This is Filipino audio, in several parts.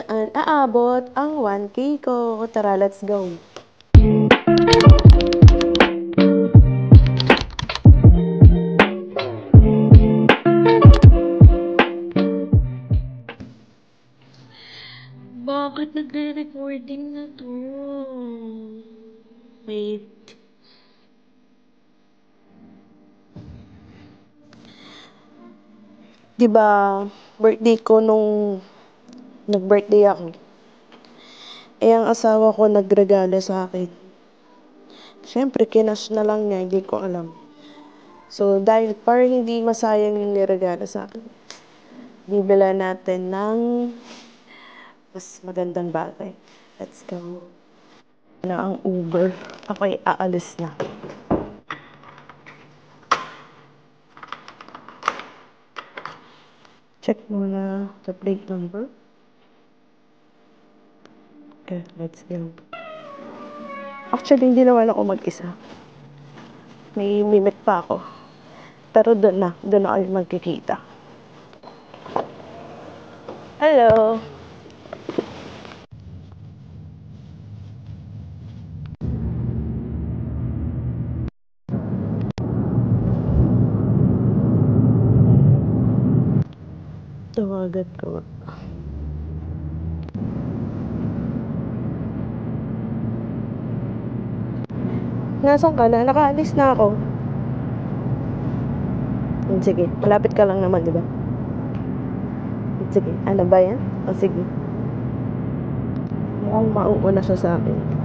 saan aabot ang 1K ko. Tara, let's go. Bakit nagre-recording na to? Wait. Diba, birthday ko nung nag-birthday ako. Ang asawa ko nagregalo sa akin. Siyempre, kinash na lang niya, hindi ko alam. So, dahil para hindi masayang yung niregalo sa akin, bibila natin ng mas magandang bagay. Let's go. Na ang Uber. Ako'y aalis na. Check muna the plate number. Okay, let's go. Actually, hindi naman ako mag-isa. May mimit pa ako. Pero doon na kami magkikita. Hello! Tawagan ko. Nasaan ka na? Nakaalis na ako. Sige, malapit ka lang naman, di ba? Sige, ano ba yan? O sige. Mukhang mauuna siya sa akin.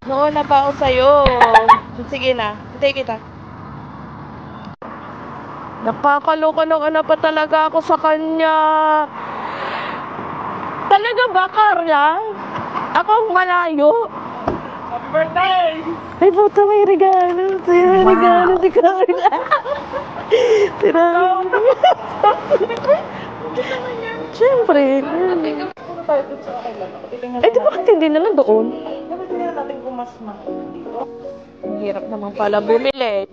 Nauna pa ako sa'yo. Sige na, hintay kita. Nakakaloko-loko na pa talaga ako sa kanya. Talaga ba, Carla? Ako ang malayo. Happy birthday! Ay, puto, may regalo. May regalo si Carla. Tira. Siyempre. Puro tayo dun sa akin lang. Titingnan Ay, di bakit hindi na lang doon? Dapat tingnan natin kung mas mahal dito. Ang hirap naman pala bumili.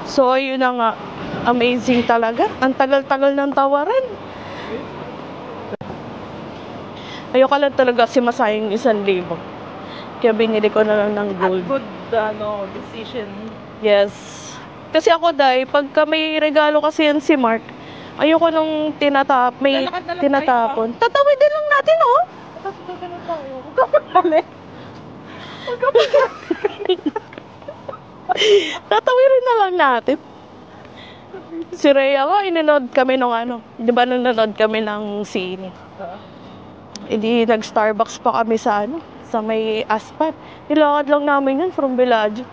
So, ayun na nga. Amazing talaga. Ang tagal-tagal ng tawaran. Ayoko lang talaga si masayang 1,000. Kaya binili ko na lang ng gold. Good, decision. Yes. Kasi ako, Day, pagka may regalo kasi yan si Mark, ayoko nung may Lalakad na lang tinatapon. Tatawidin lang natin, oh. Tapos ganun tayo. Huwag ka pagkali. Huwag ka pagkali. Tatawirin na lang natin. Si Rhea ko, inunod kami nung di ba nung nanood kami ng scene? Hindi, nag-Starbucks pa kami sa sa may aspat. Nilakad lang namin yun from Bellagio.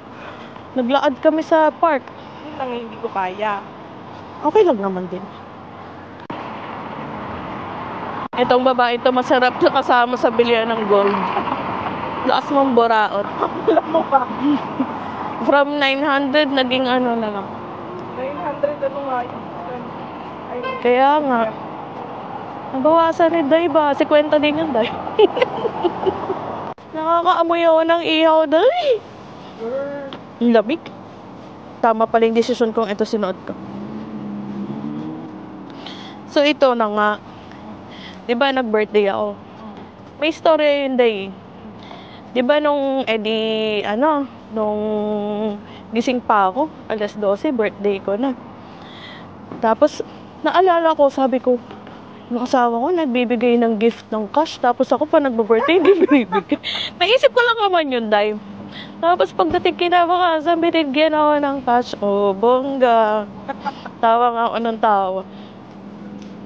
Naglaad kami sa park. Yun lang hindi ko kaya. Okay lang naman din. Itong babae ito, masarap na kasama sa bilihan ng gold. Lakas mong boraot. Wala mo pa. From 900, naging na lang. 900 ano nga yun? Ay, Kaya nga. Nabawasan ni Day ba? 50 din yung Day. Nakakaamoy ako ng ihaw, Day. girl. Ang lamig. Tama pala yung desisyon kong ito sinuot ko. So, ito na nga. Diba, nag-birthday ako. May story yun, Day. Diba, nung nung gising pa ako, alas 12, birthday ko na. Tapos, naalala ko, sabi ko, yung asawa ko, nagbibigay ng gift ng cash. Tapos ako pa nagbe-birthday, hindi binibigay. Naisip ko lang naman yun, Day. Tapos pagdating kinabukasan, binigyan ako ng cash. Oh, bongga. Tawa nga ako ng tawa.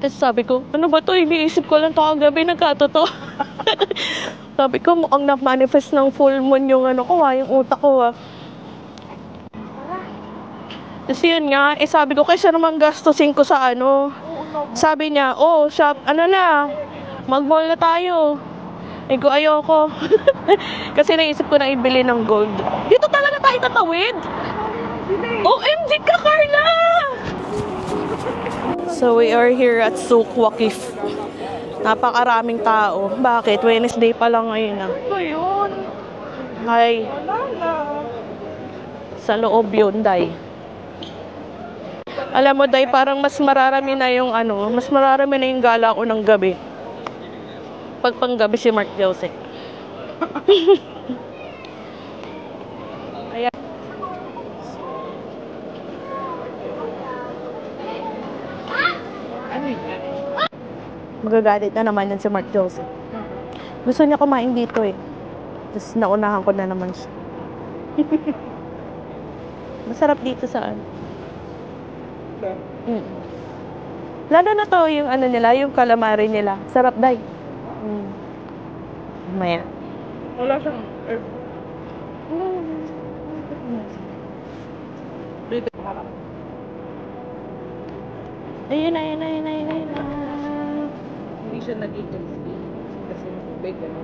Tapos sabi ko, ano ba to? Iniisip ko lang to kagabi, nagkatotoo. Sabi ko, mukhang na-manifest ng full moon yung yung utak ko, Tapos yun nga, sabi ko, kaysa naman gastusin ko sa Sabi niya, mag-mall na tayo. Ko, ayoko. Kasi naisip ko na ibili ng gold. Dito talaga tayo tatawid? OMG ka, Carla! So we are here at Souk Waqif. Napakaraming tao. Bakit? Wednesday pa lang ngayon ah. Ano yun? Ay, Wala na. sa loob yun, Day. Alam mo, Day, parang mas mararami na yung mas mararami na yung gala ko ng gabi. Pag panggabi si Mark Jose. Ayan. Ano yun? Magagalit na naman yan si Mark Jose. Gusto niya kumain dito eh. Tapos naunahan ko na naman siya. Masarap dito sa Lalo na to yung nila, yung calamari nila. Sarap, Day. Maya. Wala siyang Ayun na. Hindi siya naging crispy. Kasi tubig, ano?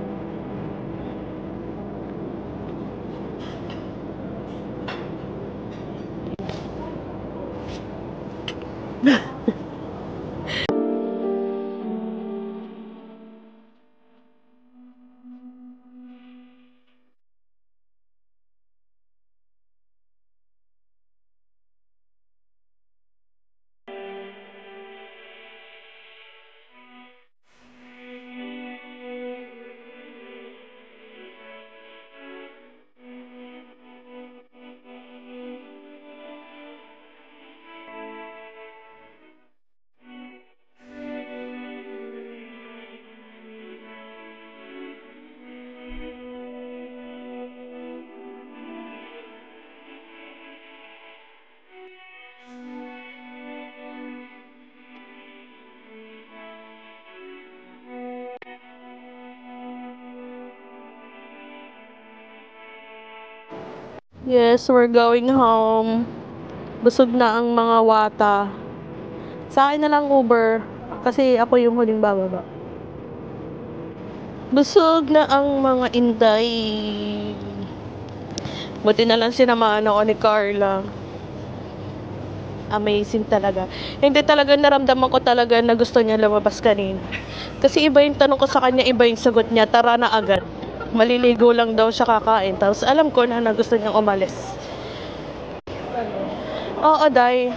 Yes, we're going home. Busog na ang mga wata. Sa akin na lang Uber. Kasi ako yung huling bababa. Busog na ang mga inday. Buti na lang sinamaan ako ni Carla. Amazing talaga. Hindi talaga naramdaman ko talaga na gusto niya lumabas kanina. Kasi iba yung tanong ko sa kanya, iba yung sagot niya. Tara na agad. Maliligo lang daw siya kakain. Tapos alam ko na gusto niyang umalis. Oo, Day.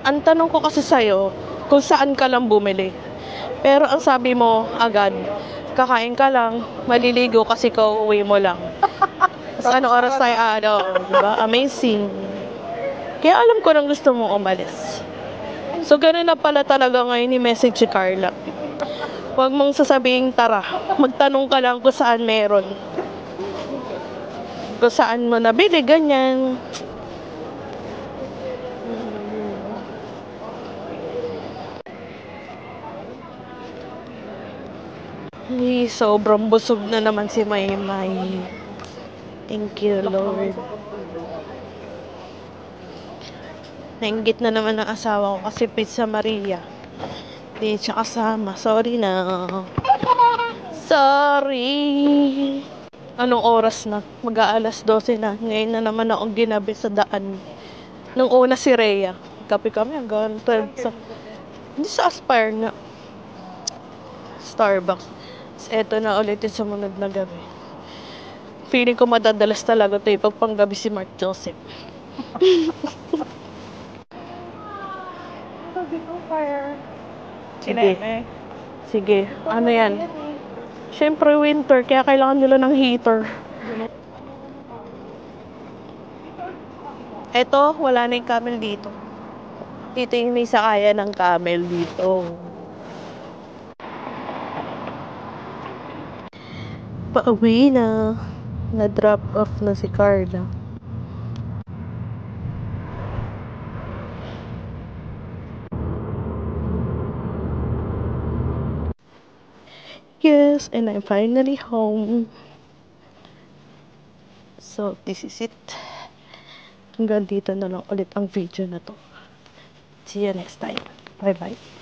Ang tanong ko kasi sa'yo, kung saan ka lang bumili. Pero ang sabi mo agad, kakain ka lang, maliligo kasi kauwi mo lang. Tapos ano oras tayo, diba? Amazing. Kaya alam ko nang gusto mong umalis. So, ganun na pala talaga ngayon ni message si Carla. Huwag mong sasabihin tara. Magtanong ka lang kung saan meron. Kung saan mo nabili, ganyan. Ay, sobrang busog na naman si Maymay. Thank you, Lord. Nainggit na naman ang asawa ko kasi Pizza Maria. Hindi siya kasama. Sorry na. Sorry. Anong oras na? Mag-aalas 12 na. Ngayon na naman akong ginabi sa daan. Nung una si Rhea. Kape kami hanggang 12. Hindi sa Aspire nga. Starbucks. Eto na ulit yung sumunod na gabi. Feeling ko madadalas talaga ito pag panggabi si Mark Joseph. dito fire. Sige. Sige. Ano yan? Siyempre winter, kaya kailangan nila ng heater. Eto, wala na yung camel dito. Dito yung may sakaya ng camel dito. Pauwi na. Na-drop off na si Carla. Yes, and I'm finally home. So, this is it. Hanggang dito na lang ulit ang video na to. See you next time. Bye-bye.